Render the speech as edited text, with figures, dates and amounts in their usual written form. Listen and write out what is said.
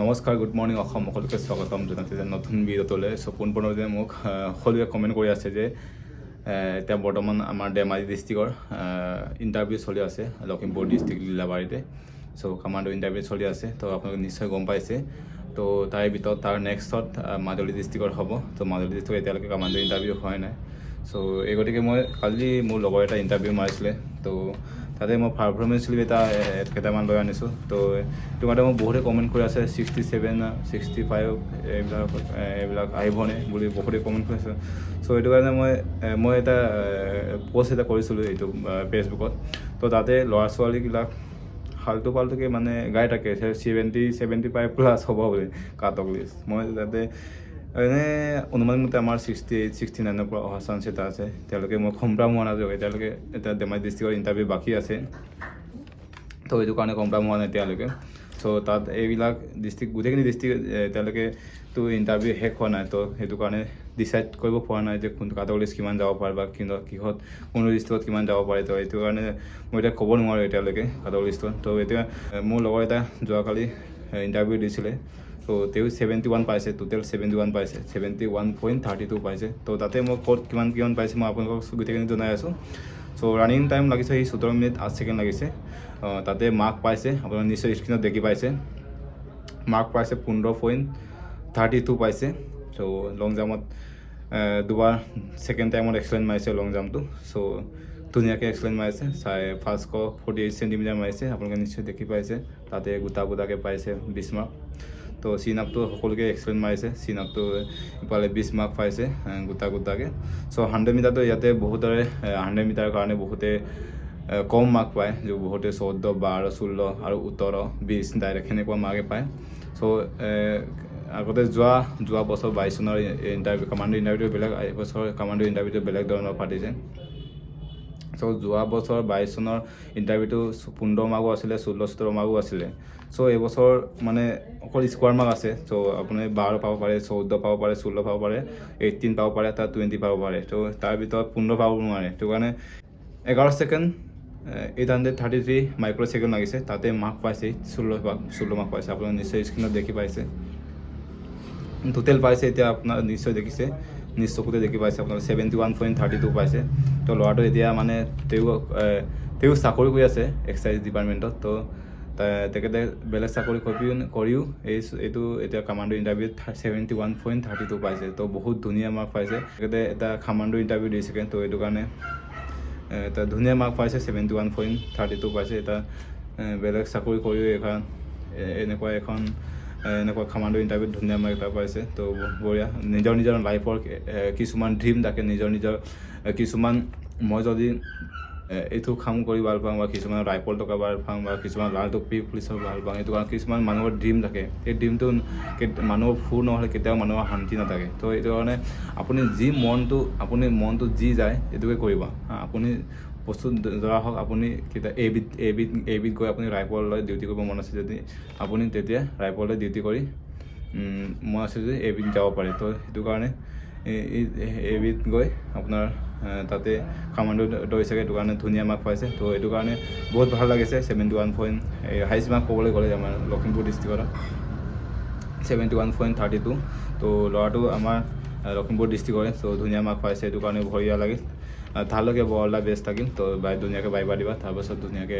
নমস্কাৰ, good morning Assam, সকলোকে স্বাগতম জনাইছে যে নতুন ভিডিঅ'টোলৈ। চ' পোনপোনতে মোক সকলোৱে কমেণ্ট কৰি আছে যে এতিয়া বৰ্তমান আমাৰ ধেমাজি ডিষ্ট্ৰিক্টৰ ইণ্টাৰভিউ চলি আছে লখিমপুৰ ডিষ্ট্ৰিক্ট লীলাবাৰীতে। চ' কামাণ্ডো ইণ্টাৰভিউ চলি আছে, তো আপোনালোকে নিশ্চয় গম পাইছে। তো তাৰে ভিতৰত তাৰ নেক্সটত মাজুলী ডিষ্ট্ৰিক্টৰ হ'ব। তো মাজুলী ডিষ্ট্ৰিক্টত এতিয়ালৈকে কামাণ্ডো ইণ্টাৰভিউ হোৱাই নাই। চ' এই গতিকে মই কালি মোৰ লগৰ এটা ইণ্টাৰভিউ মাৰিছিলে, তো তাতে মই পাৰফৰ্মেঞ্চ লিভ এটা কেইটামান লৈ আনিছোঁ। তো এইটো কাৰণে মোক বহুতে কমেণ্ট কৰি আছে 67, 65 এইবিলাক আহিবনে বুলি বহুতে কমেণ্ট কৰি আছে। চ' এইটো কাৰণে মই এটা পষ্ট এটা কৰিছিলোঁ এইটো ফেচবুকত। তো তাতে ল'ৰা ছোৱালীবিলাক ফাল্টু ফাল্টুকৈ মানে গাই থাকে 75 প্লাছ হ'ব বুলি কাট অফ লিষ্ট। মই তাতে এনে অনুমান মতে আমাৰ 68, 69ৰ পৰা অহা চান্স এটা আছে। তেওঁলোকে মই কনফাৰ্ম হোৱা নাযাব, এতিয়ালৈকে এতিয়া ধেমাজি ডিষ্ট্ৰিক্টৰ ইণ্টাৰভিউ বাকী আছে। তো এইটো কাৰণে কনফাৰ্ম হোৱা নাই এতিয়ালৈকে। চ' তাত এইবিলাক গোটেইখিনি ডিষ্ট্ৰিক্ট এতিয়ালৈকেতো ইণ্টাৰভিউ শেষ হোৱা নাই। তো সেইটো কাৰণে ডিচাইড কৰিব পৰা নাই যে কোনটো কাট অফ লিষ্ট কিমান যাব পাৰে বা কিহত কোনটো ডিষ্ট্ৰিক্টত কিমান যাব পাৰে। তো এইটো কাৰণে মই এতিয়া ক'ব নোৱাৰোঁ এতিয়ালৈকে কাট অফ লিষ্টত। তো এতিয়া মোৰ লগৰ এটা যোৱাকালি ইণ্টাৰভিউ দিছিলে। তো তেওঁ 71 পাইছে, টোটেল 71 পাইছে, 71.32 পাইছে। তো তাতে মই ক'ত কিমান পাইছে মই আপোনালোকক গোটেইখিনি জনাই আছোঁ। চ' ৰানিং টাইম লাগিছে সি 17 মিনিট 8 ছেকেণ্ড লাগিছে। তাতে মাৰ্ক পাইছে, আপোনালোকে নিশ্চয় স্ক্ৰীণত দেখি পাইছে। মাৰ্ক পাইছে 15.32 পাইছে। চ' লং জাম্পত দুবাৰ ছেকেণ্ড টাইমত এক্সেলেণ্ট মাৰিছে লং জাম্পটো। চ' ধুনীয়াকৈ এক্সেলেণ্ট মাৰিছে, 548 চেণ্টিমিটাৰ মাৰিছে, আপোনালোকে নিশ্চয় দেখি পাইছে। তাতে গোটাকৈ পাইছে 20 মাৰ্ক। তো চিন আপটো সকলোকে এক্সেলেণ্ট মাৰিছে, চিন আপটো ইফালে 20 মাৰ্ক পাইছে গোটাকৈ। চ' 100 মিটাৰটো ইয়াতে বহুতৰে 100 মিটাৰৰ কাৰণে বহুতে কম মাৰ্ক পায়, যে বহুতে 14, 12, 16 আৰু 18, 20 ডাইৰেক্ট সেনেকুৱা মাৰ্কে পায়। চ' আগতে যোৱা বছৰ 22 চনৰ ইণ্টাৰভিউ কামাণ্ডো ইণ্টাৰভিউটো বেলেগ, এইবছৰ কামাণ্ডো ইণ্টাৰভিউটো বেলেগ ধৰণৰ পাতিছে। চ' যোৱা বছৰ 22 চনৰ ইণ্টাৰভিউটো 15 মাৰ্কো আছিলে, 16, 17 মাৰ্কো আছিলে। চ' এইবছৰ মানে অকল স্কোৱাৰ মাৰ্ক আছে। চ' আপুনি 12 পাব পাৰে, 14 পাব পাৰে, 16 পাব পাৰে, 18 পাব পাৰে, তাত 20 পাব পাৰে। ত' তাৰ ভিতৰত 15 পাব নোৱাৰে। সেইটো কাৰণে 11 ছেকেণ্ড 833 মাইক্ৰ' ছেকেণ্ড লাগিছে। তাতে মাৰ্ক পাইছে 16 মাৰ্ক পাইছে, আপোনালোকে নিশ্চয় স্ক্ৰীণত দেখি পাইছে। টোটেল পাইছে এতিয়া আপোনাৰ নিশ্চয় দেখিছে, নিজ চকুতে দেখি পাইছে আপোনালোকে 71.32 পাইছে। তো ল'ৰাটো এতিয়া মানে তেওঁ চাকৰি কৰি আছে এক্সাইজ ডিপাৰ্টমেণ্টত। তো তেখেতে বেলেগ চাকৰি কৰিও এইটো এতিয়া কামাণ্ডো ইণ্টাৰভিউত 71.32 পাইছে। তো বহুত ধুনীয়া মাৰ্ক পাইছে। তেখেতে এটা কামাণ্ডো ইণ্টাৰভিউ দিছেগৈ। তো এইটো কাৰণে এটা ধুনীয়া মাৰ্ক পাইছে, 71.32 পাইছে। এটা বেলেগ চাকৰি কৰিও এনেকুৱা কামাণ্ডো ইণ্টাৰভিউত ধুনীয়া মাৰ্ক এটা পাইছে। তো বঢ়িয়া। নিজৰ লাইফৰ কিছুমান ড্ৰিম থাকে, নিজৰ কিছুমান মই যদি এইটো কাম কৰি ভাল পাওঁ বা কিছুমান ৰাইফল টকা ভাল পাওঁ বা কিছুমান লাল টুপি পুলিচৰ ভাল পাওঁ, সেইটো কাৰণে কিছুমান মানুহৰ ড্ৰিম থাকে। এই ড্ৰিমটো মানুহৰ ফুৰ নহ'লে কেতিয়াও মানুহৰ শান্তি নাথাকে। তো এইটো কাৰণে আপুনি মনটো যি যায় এইটোকে কৰিব। আপুনি বস্তু ধৰা হওক, আপুনি এইবিধ গৈ আপুনি ৰাইফললৈ ডিউটি কৰিব মন আছে যদি আপুনি তেতিয়া ৰাইফললৈ ডিউটি কৰি মন আছে যদি এইবিধ যাব পাৰে। তো সেইটো কাৰণে এইবিধ গৈ আপোনাৰ তাতে কামাণ্ডো দৌৰিছেগৈ, সেইটো কাৰণে ধুনীয়া মাৰ্ক পাইছে। তো এইটো কাৰণে বহুত ভাল লাগিছে। 71 হাইষ্ট মাৰ্ক ক'বলৈ গ'লে আমাৰ লখিমপুৰ ডিষ্ট্ৰিক্টৰ 71.32। তো ল'ৰাটো আমাৰ লখিমপুৰ ডিষ্ট্ৰিক্টৰে। চ' ধুনীয়া মাৰ্ক পাইছে, সেইটো কাৰণে বঢ়িয়া লাগিল। তালৈকে বৰ বেষ্ট থাকিল। তো ধুনীয়াকৈ বাইবা দিবা, তাৰপাছত ধুনীয়াকৈ